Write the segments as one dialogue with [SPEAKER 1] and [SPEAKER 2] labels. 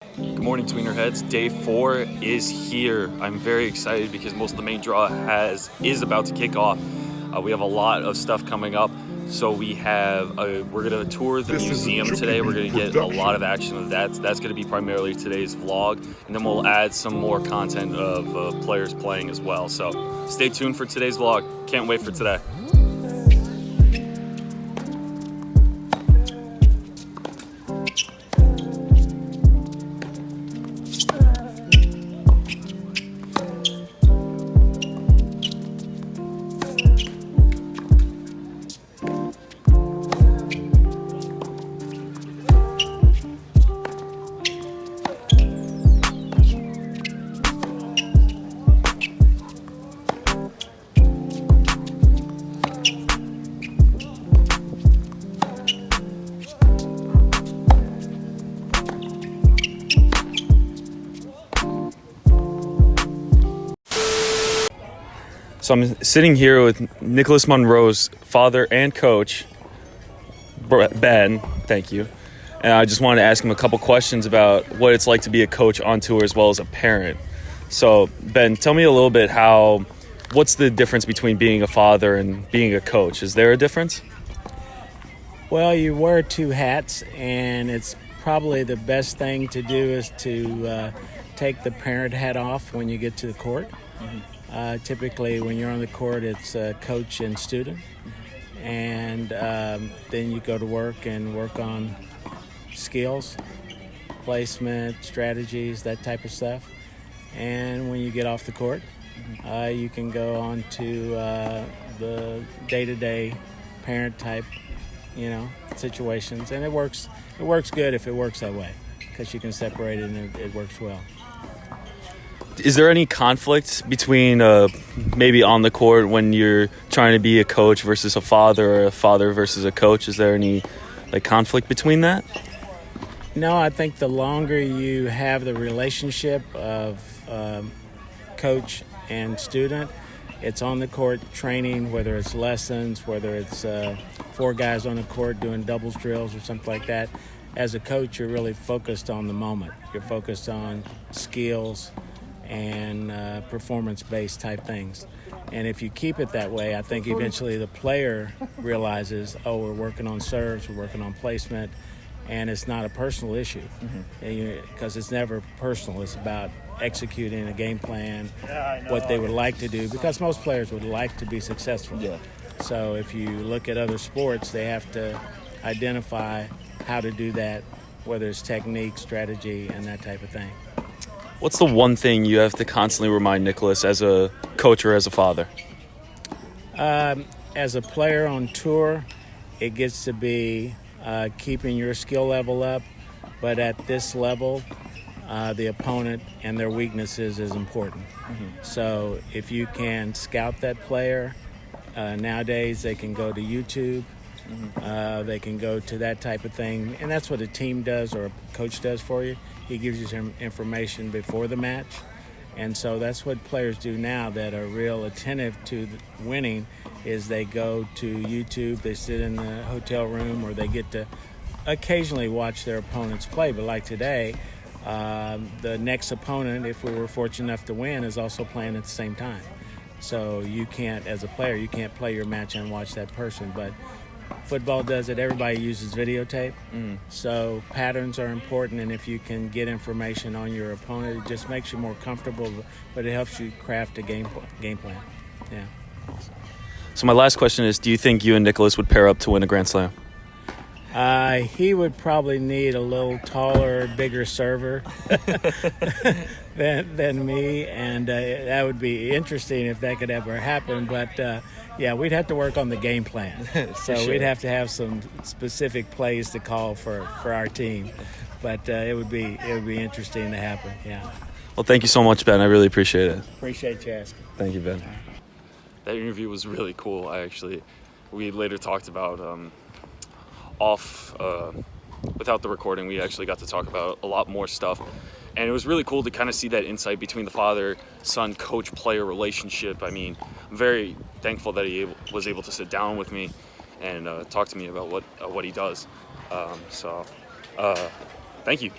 [SPEAKER 1] Good morning, Tweener heads. Day 4 is here. I'm very excited because most of the main draw is about to kick off. We have a lot of stuff coming up. So we're gonna tour the museum today. We're gonna get a lot of action of that. That's gonna be primarily today's vlog, and then we'll add some more content of players playing as well. So stay tuned for today's vlog. Can't wait for today. So I'm sitting here with Nicholas Monroes, father and coach, Ben, thank you. And I just wanted to ask him a couple questions about what it's like to be a coach on tour as well as a parent. So Ben, tell me a little bit what's the difference between being a father and being a coach? Is there a difference?
[SPEAKER 2] Well, you wear two hats, and it's probably the best thing to do is to take the parent hat off when you get to the court. Mm-hmm. Typically, when you're on the court, it's coach and student, and then you go to work and work on skills, placement, strategies, that type of stuff. And when you get off the court, you can go on to the day-to-day parent type, situations, and it works good if it works that way, because you can separate it and it works well.
[SPEAKER 1] Is there any conflict between maybe on the court when you're trying to be a coach versus a father, or a father versus a coach? Is there any conflict between that?
[SPEAKER 2] No, I think the longer you have the relationship of coach and student, it's on the court training, whether it's lessons, whether it's 4 guys on the court doing doubles drills or something like that. As a coach, you're really focused on the moment. You're focused on skills and performance-based type things. And if you keep it that way, I think eventually the player realizes, we're working on serves, we're working on placement, and it's not a personal issue. Because it's never personal. It's about executing a game plan, what they would like to do, because most players would like to be successful.
[SPEAKER 1] Yeah.
[SPEAKER 2] So if you look at other sports, they have to identify how to do that, whether it's technique, strategy, and that type of thing.
[SPEAKER 1] What's the one thing you have to constantly remind Nicholas as a coach or as a father?
[SPEAKER 2] As a player on tour, it gets to be keeping your skill level up, but at this level, the opponent and their weaknesses is important. So if you can scout that player, nowadays they can go to YouTube, they can go to that type of thing, and that's what a team does or a coach does for you. He gives you some information before the match, and so that's what players do now that are real attentive to winning, is they go to YouTube, they sit in the hotel room, or they get to occasionally watch their opponents play. But like today, the next opponent, if we were fortunate enough to win, is also playing at the same time. So you can't, as a player, you can't play your match and watch that person, but football does it. Everybody uses videotape. So patterns are important, and if you can get information on your opponent, it just makes you more comfortable, but it helps you craft a game plan. Yeah.
[SPEAKER 1] So my last question is, do you think you and Nicholas would pair up to win a Grand Slam?
[SPEAKER 2] He would probably need a little taller, bigger server than me, and that would be interesting if that could ever happen. But we'd have to work on the game plan. So
[SPEAKER 1] sure.
[SPEAKER 2] We'd have to have some specific plays to call for our team. But it would be interesting to happen. Yeah.
[SPEAKER 1] Well, thank you so much, Ben. I really appreciate it.
[SPEAKER 2] Appreciate you asking.
[SPEAKER 1] Thank you, Ben. That interview was really cool. We later talked about without the recording, we actually got to talk about a lot more stuff, and it was really cool to kind of see that insight between the father-son coach-player relationship. I mean, I'm very thankful that he was able to sit down with me and talk to me about what he does. Thank you.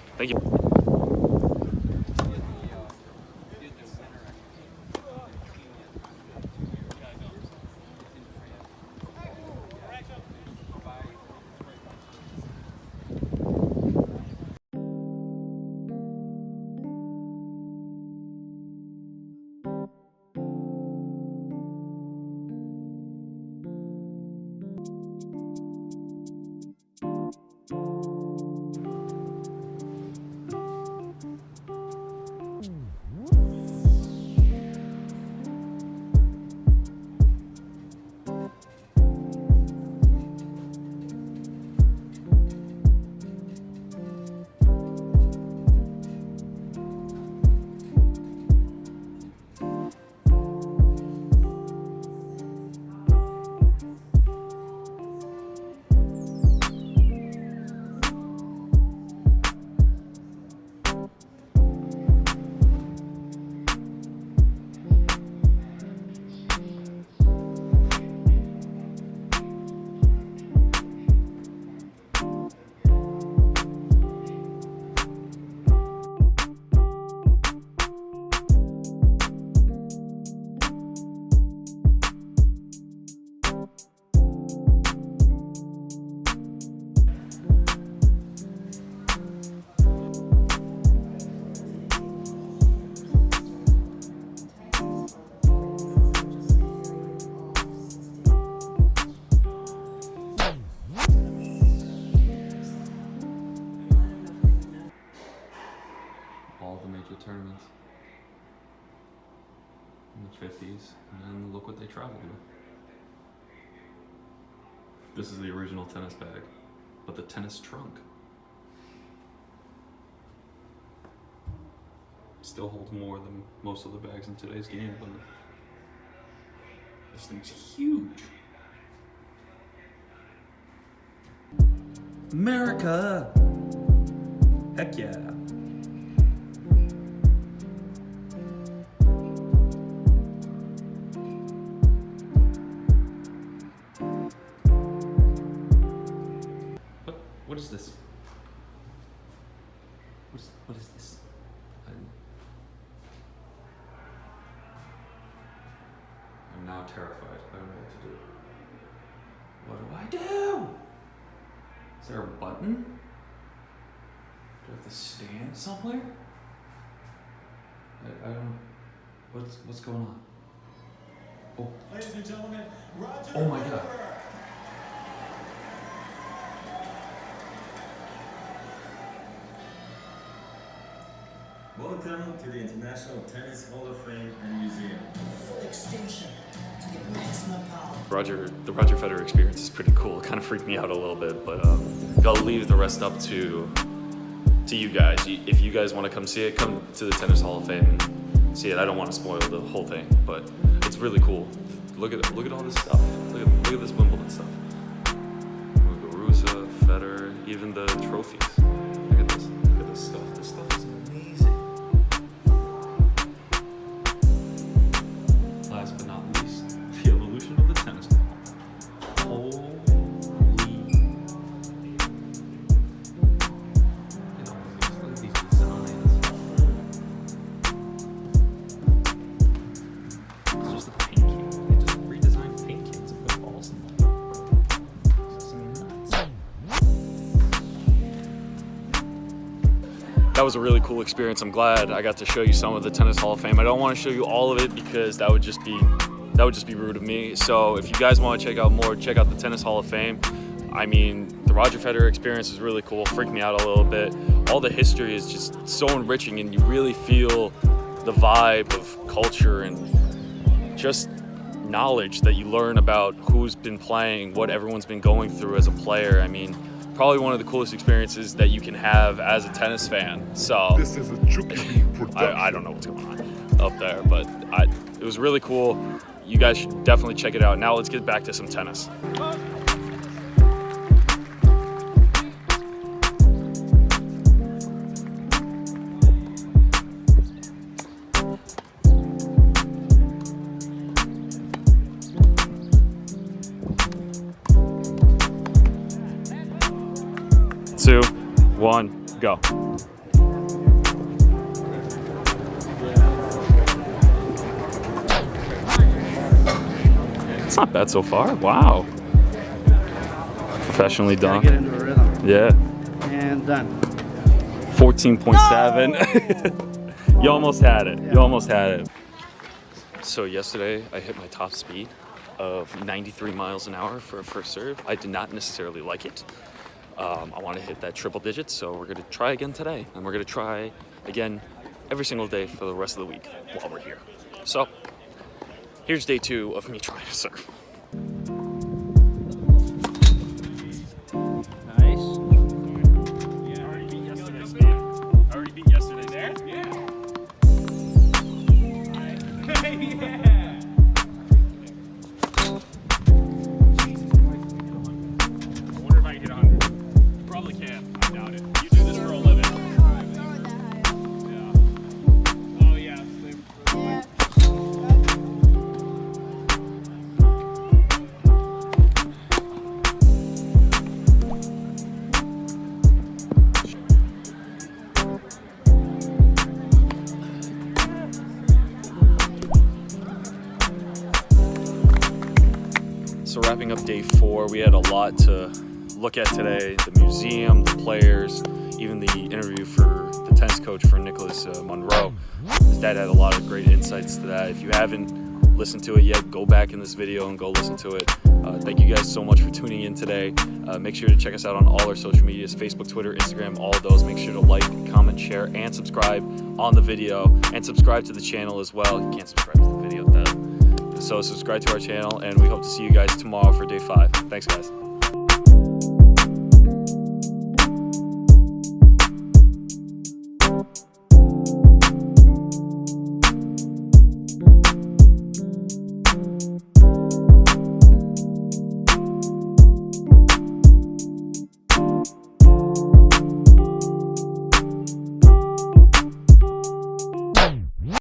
[SPEAKER 1] all the major tournaments in the 50s, and then look what they traveled with. This is the original tennis bag, but the tennis trunk still holds more than most of the bags in today's game, but this thing's huge. America! Heck yeah! What is this? What is this? I'm now terrified. I don't know what to do. What do? Is there a button? Do I have to stand somewhere? I don't. What's going on? Oh.
[SPEAKER 3] Ladies and gentlemen, Roger.
[SPEAKER 1] Oh my God.
[SPEAKER 3] Welcome to the International Tennis Hall of Fame and Museum.
[SPEAKER 4] Full extension to get maximum power.
[SPEAKER 1] The Roger Federer experience is pretty cool. It kind of freaked me out a little bit, but gotta leave the rest up to you guys. If you guys want to come see it, come to the Tennis Hall of Fame and see it. I don't want to spoil the whole thing, but it's really cool. Look at all this stuff. Look at this Wimbledon stuff. Muguruza, Federer, even the trophies. Look at this. Look at this stuff. This stuff is amazing. Last but not least, the evolution of the tennis ball. Holy. Look at these designs. It's just a paint can. They just redesigned paint cans and put balls in them. This is nuts. That was a really cool experience. I'm glad I got to show you some of the Tennis Hall of Fame. I don't want to show you all of it because that would just be rude of me. So if you guys want to check out more, check out the Tennis Hall of Fame. I mean, the Roger Federer experience is really cool. Freaked me out a little bit. All the history is just so enriching, and you really feel the vibe of culture and just knowledge that you learn about who's been playing, what everyone's been going through as a player. I mean, probably one of the coolest experiences that you can have as a tennis fan. So
[SPEAKER 5] This is a Juki production.
[SPEAKER 1] I don't know what's going on up there, but it was really cool. You guys should definitely check it out. Now let's get back to some tennis. Two, one, go. It's not bad so far. Wow. Professionally done.
[SPEAKER 6] Get into a rhythm.
[SPEAKER 1] Yeah.
[SPEAKER 6] And done.
[SPEAKER 1] 14.7. You almost had it. You almost had it. So yesterday I hit my top speed of 93 miles an hour for a first serve. I did not necessarily like it. I want to hit that triple digits, so we're going to try again today. And we're going to try again every single day for the rest of the week while we're here. So here's day 2 of me trying to serve.
[SPEAKER 6] Nice.
[SPEAKER 1] Yeah, I already beat yesterday's speed. I already beat yesterday there. Yeah. I wonder if I can hit 100. You probably can. I doubt it. You do this for a living. Yeah. Oh yeah. So wrapping up day 4, we had a lot to look at today. The museum, the players, even the interview for the tennis coach for Nicholas Monroe. His dad had a lot of great insights to that. If you haven't listened to it yet, go back in this video and go listen to it. Thank you guys so much for tuning in today. Make sure to check us out on all our social medias, Facebook, Twitter, Instagram, all of those. Make sure to like, comment, share, and subscribe on the video, and subscribe to the channel as well. You can't subscribe to the video, though. So subscribe to our channel, and we hope to see you guys tomorrow for day 5. Thanks, guys.